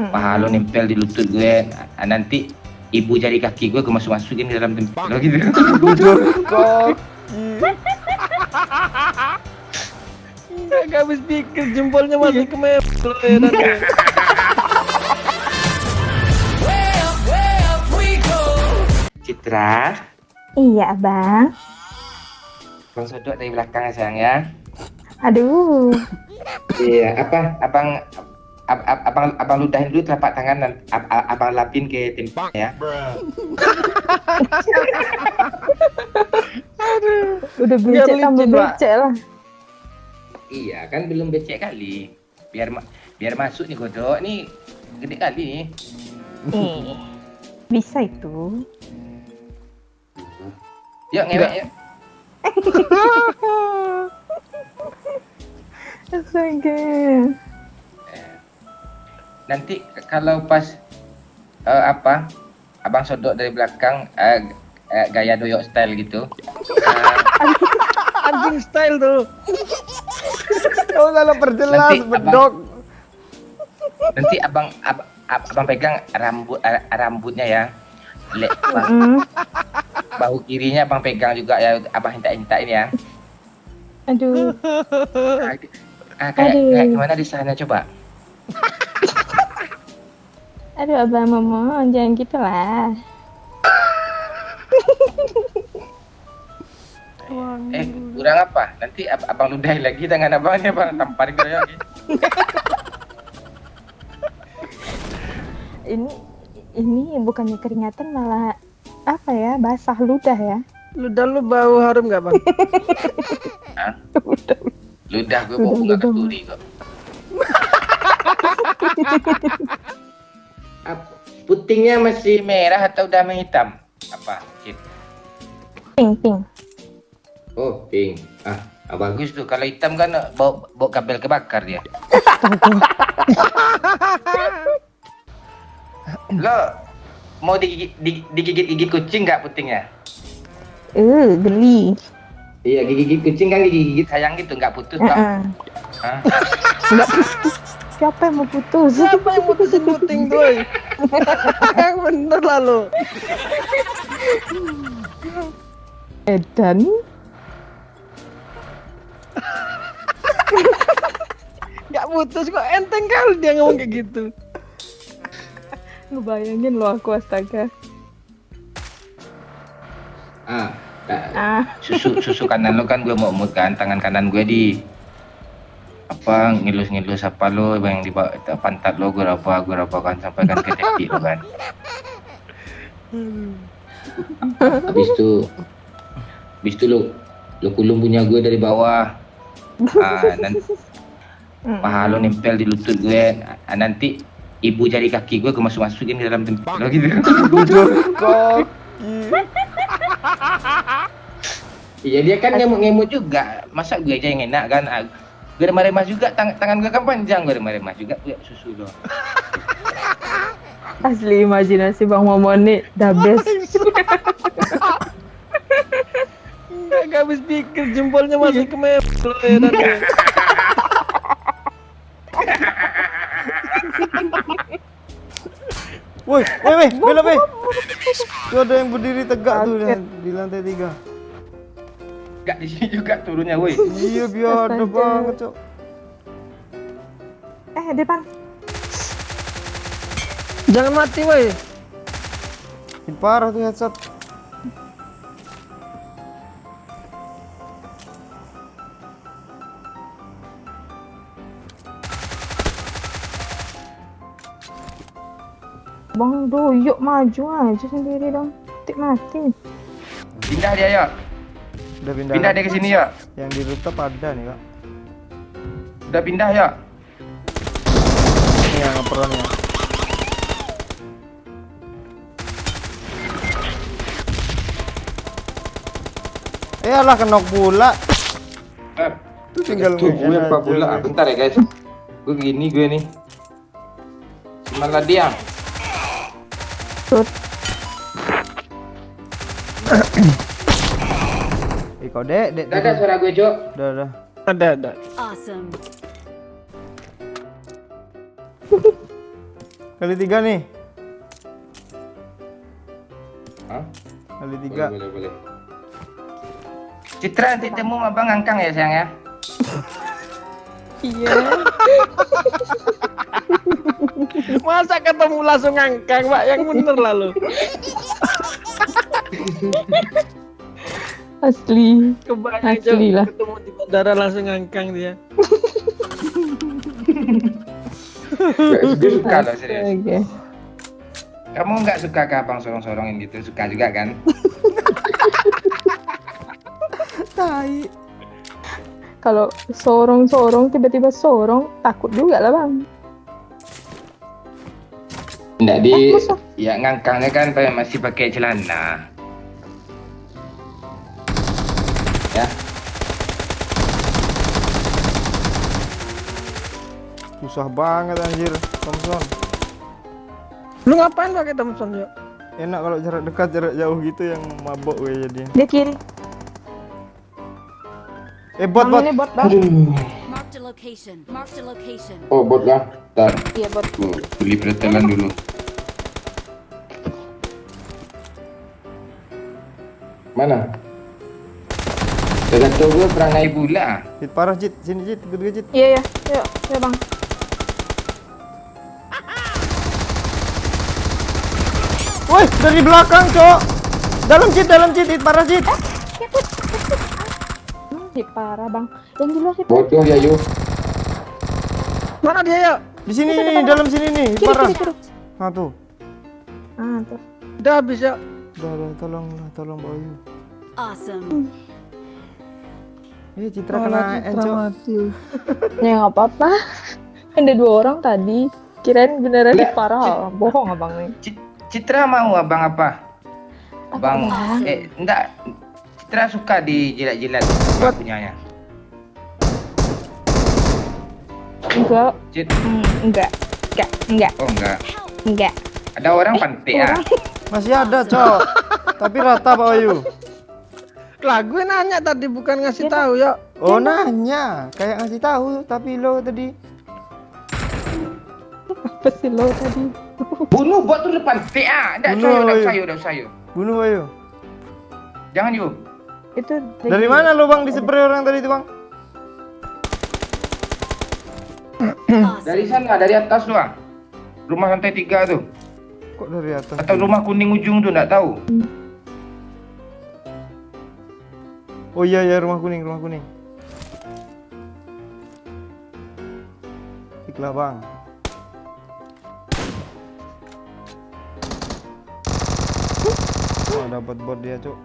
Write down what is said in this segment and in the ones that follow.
paha lo nempel di lutut gue. Nanti ibu jari kaki gue masukin di dalam tempat lo gitu. Gak habis pikir jempolnya masih ke mebel ya dan ya. Citra, Iya, Abang. Bang Sodok dari belakang ya sayang ya. Aduh. Iya, abang ludahin dulu telapak tangan dan abang lapin ke tempat ya. Udah Biar becek tambah licin, Pak. becek lah. Iya kan belum becek kali. Biar masuk nih kodok nih gede kali nih. Bisa itu. Yuk ngewek yuk. Astaga. Nanti kalau pas abang sodok dari belakang gaya doyok style gitu. Anjing style tuh. Kau salah perjelas, Nanti bedok. Nanti abang pegang rambutnya ya. Bahu kirinya abang pegang juga ya, abang hintain ya. Aduh. Kayak gimana di sana coba? Aduh, Abang Momon, jangan gitu lah. Kurang apa? Nanti abang ludahin lagi tangan abangnya bang, tamparin gue lagi. Ini bukannya keringatan malah apa ya, basah ludah ya. Ludah lu bau harum gak bang? Hah? Ludah gue bau bunga kasturi kok. Putingnya masih merah atau udah menghitam? Apa, Cip? Pink. Oh, pink. Bagus tuh. Kalau hitam kan bau kabel kebakar dia. Lo mau digigit kucing nggak putingnya? Geli. Iya, gigit kucing kan gigit sayang gitu, nggak putus tau. Hah? Nggak putus. Siapa yang mau putus? Siapa yang mutusin puting tuh? Bener lah lo. Edan. Gak putus kok, enteng kali dia ngomong kayak gitu. Ngebayangin lo aku, astaga. Susu kanan lo kan gue mau kan, tangan kanan gue di ngilus apa lo yang di pantat lo gue raba kan sampai kan ke daki lo kan. Habis itu lo kulum punya gue dari bawah. Nanti paha lo nempel di lutut gue. Nanti ibu jari kaki gue masukin di dalam tempat lo gitu. Iya dia kan ngemut juga. Masa gue aja yang enak kan? Gue remah-remah juga, tangan gue kan panjang, gue remah-remah juga punya susu lo. Asli imajinasi Bang Momon nih, the best. Gak habis pikir jempolnya masih ke mebel ya dan ya. Woi, belok Tuh ada yang berdiri tegak tuh di lantai 3. Gak di sini juga turunnya, woi. Iya, biar ada banget, Cok. Depan. Jangan mati woi. Parah tuh headshot. Bang doyok maju aja sendiri dong. Tik mati. Pindah dia ya. Udah Pindah dia ke sini ya. Yang di rooftop ada nih, Kak. Udah pindah ya. Ini yang ngeperonnya. Alah kenok pula. Itu tinggal tuh gue apa pula. Bentar ya guys. Gue gini gue nih. Malah diam. Kok dek. Ada suara gue, Jok. Udah. Ada. Awesome. Kali 3 nih. Hah? Kali 3. Boleh. Citra nanti temu abang ngangkang ya sayang ya. Iya. Masa ketemu langsung ngangkang, Pak? Yang bener lah lu. Asli. Kebayang Asli lah. ketemu di bandara langsung ngangkang dia. Gue suka loh serius. Oke. Kamu nggak suka ke abang sorong-sorongin gitu? Suka juga kan? Tai. Kalau sorong tiba-tiba sorong, takut juga lah bang. Nggak di, masa? ya ngangkangnya kan masih pakai celana. Ya, Susah banget anjir, Thompson. Lu ngapain pakai Thompson yuk? Enak kalau jarak dekat, jarak jauh gitu yang mabok gue jadi. Dia kiri. Bot. Ini bot bang. Marked a location. Marked a location. oh bot lah. Ntar, Iya bot. beli pretelan dulu. Mana? Dah kata gue perangai pula. Cit parah Cit, sini Cit, ikut gue Cit. Iya. Ya bang. Woi, dari belakang, Cok. Dalam Cit, hit parah Cit. Si parah bang. Yang di luar sih. Bodoh ya yuk. Mana dia yuk? Di sini nih, dalam sini nih, hit parah. Kiri. Nah tuh. Ah tuh. Udah habis yuk. Udah, tolong Bayu. Awesome. Citra kena Cok. Ya nggak apa-apa. Ada 2 orang tadi. Kirain beneran si parah. Bohong abang nih. Citra mau abang apa? Abang, Bang? enggak. Citra suka dijilat-jilat punyanya. Enggak. Cit, Enggak. oh enggak. Enggak. Ada orang pantai ya. Masih ada, Cok. Tapi rata Pak Bayu. Lah gue nanya tadi bukan ngasih tahu yuk. Oh, nanya. Kayak ngasih tahu, tapi lo tadi. Apa sih lo tadi? Bunuh bot tuh depan PA. Enggak usah yuk. Bunuh Bayu. Jangan yuk. Itu Dari mana lo Bang dispray orang tadi itu Bang? Dari sana, dari atas tuh. Rumah lantai 3 tuh. Kok dari atas? Atau rumah kuning ujung tuh enggak tahu. Oh iya rumah kuning. Iklah Bang. Oh, dapat bot dia, Cuk.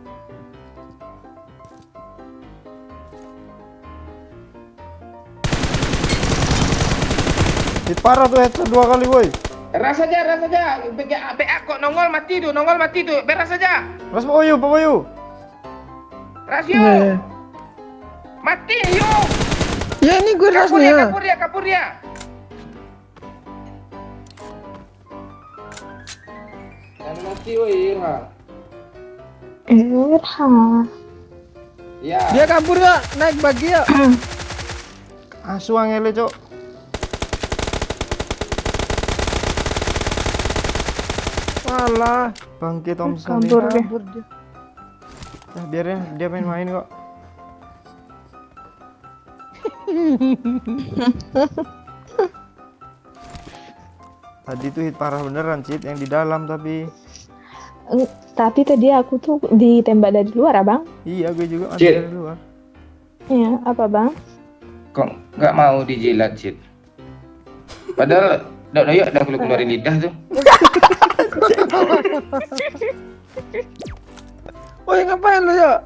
Hit parah tuh headshot 2 kali, boy. Ras saja. PA kok nongol mati tuh. Beras saja. Ras Pak Bayu. Ras yuk. Mati yuk. Ya ini gue Kabur rasnya. dia. Dan mati woi Irha. Ya. Dia kabur yuk, naik bagi yuk. Asu angele, Cuk. Walah, Bangke Thompson. kabur deh. kabur dia. Nah, biarin dia main kok. Tadi tuh hit parah beneran, Cit, yang di dalam tapi. Tapi tadi aku tuh ditembak dari luar, abang. Iya, gue juga ada Cit. dari luar. Iya, apa bang? Kok nggak mau dijilat Cid? Padahal yuk udah keluarin lidah tuh. Woi ngapain lu yuk?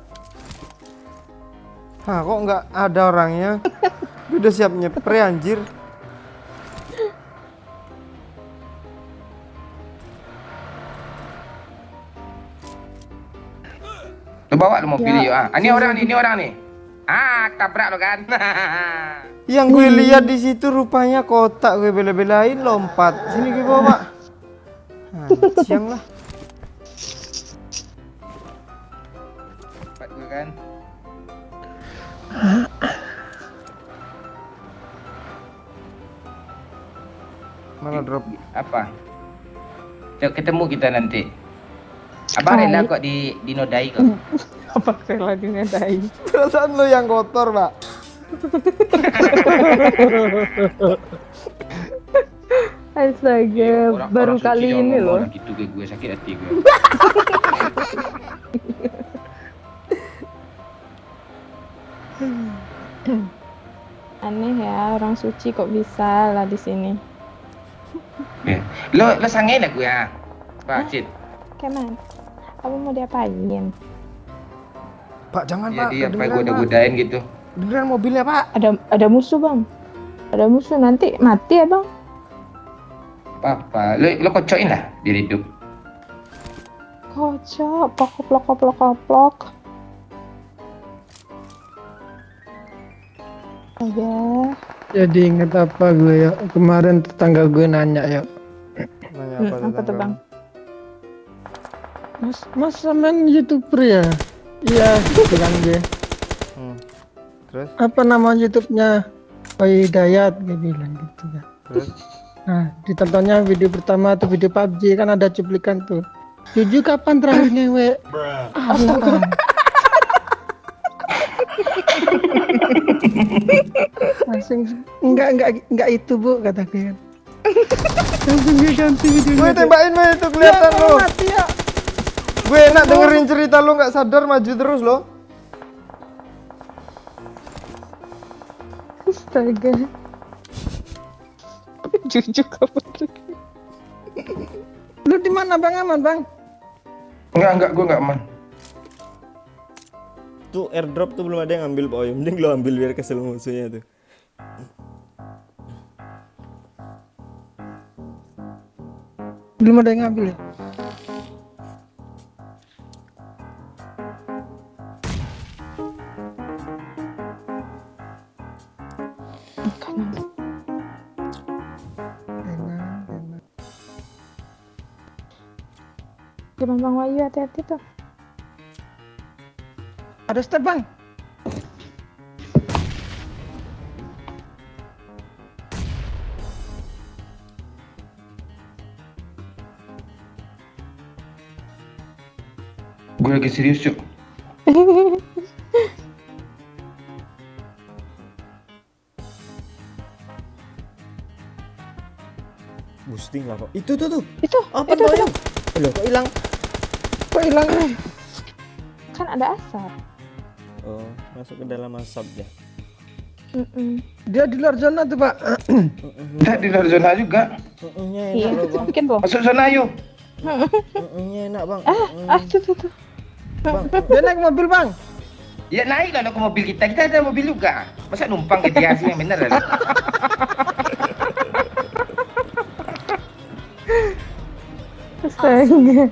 Hah, kok nggak ada orangnya? Gue udah siap nyepre anjir. Lu bawa lu mobil Ya. yuk. Ini orang nih. Tabrak lo kan. Yang gue lihat di situ rupanya kotak, gue bela-belain lompat. Sini gue bawa. Siang lah. Cepat gue kan. Mana drop? Apa? Cok, ketemu kita nanti. Abang rela kok dinodai kok. Apa rela dinodai? Perasaan lo yang kotor, Pak. Astaga, baru Orang kali suci jangan ini ngomong loh. lah gitu ke gue, sakit hati gue. Aneh ya, orang suci kok bisa lah di sini. Ya. Lo sange lah gue ya. Pak Cid. Keman, kamu mau diapain? Pak, jangan, Pak. Jadi apa Kedengeran, gue Pak. godain gitu. Beneran mobilnya, Pak. Ada musuh bang. Ada musuh nanti mati ya bang. Papa, lo kocokin lah diri hidup. Kocok, plok. Aja. Jadi inget apa gue ya? Kemarin tetangga gue nanya ya. Nanya Apa tuh bang? Mas sampean YouTuber ya? Iya, bilang gue. Terus? Apa nama YouTube-nya? Oi Hidayat, gue bilang gitu ya. Terus? Nah, ditontonnya video pertama tuh video PUBG kan ada cuplikan tuh. Juju kapan terakhir ngewe? Astaga. Langsung enggak itu Bu kata gue kan. Langsung dia ganti Gue videonya. tembakin, Pak, itu kelihatan Ya, lo. mati ya. Gue enak dengerin cerita lo, nggak sadar maju terus lo. Astaga. Jujur kamu. Lu di mana Bang? Aman Bang? Enggak, gue enggak aman. Tuh airdrop tuh belum ada yang ambil Pak Oyo. Mending lo ambil biar kesel musuhnya tuh. Belum ada yang ngambil ya? Enak. Jangan bang Wahyu, hati-hati tuh. Ada step Bang. Gue lagi serius, Cok. Boosting lah kok. Itu tuh. Itu, Apa itu, Pak itu. Oyo? Loh, kok hilang? Kok hilang? Kan ada asap. Oh, masuk ke dalam asap ya. Dia di luar zona tuh Pak. Di luar zona juga. Nya Iya, enak loh Bang. mungkin boh. Masuk zona yuk. Nya enak Bang. Tuh. Bang. Dia naik mobil Bang. Ya naik lah ke mobil kita. Kita ada mobil juga. Masa numpang ke dia sih yang bener lah. Astaga.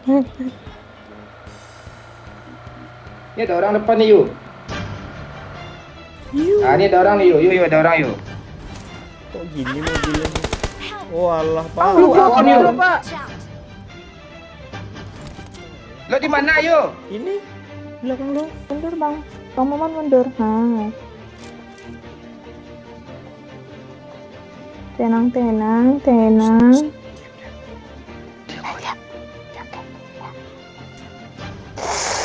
Ini ada orang depan nih yuk. Ah, ini ada orang nih yuk. Yuk, ada orang yuk. Kok gini mobilnya? Oh alah Pak. Lu Pak, apa yuk. dulu Pak? Watch out. Lo di mana yuk? Ini belakang lo. Mundur bang. Bang Maman mundur. Nah. Tenang.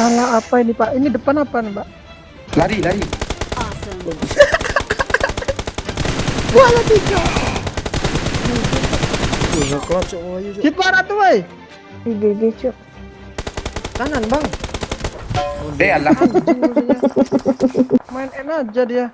Salah apa ini Pak? Ini depan apa nih Pak? Lari. Awesome. Udah kelat Cok Oyo Cok. Hit parah tuh woi. GG cuk. Kanan Bang. Alah. Main enak aja dia.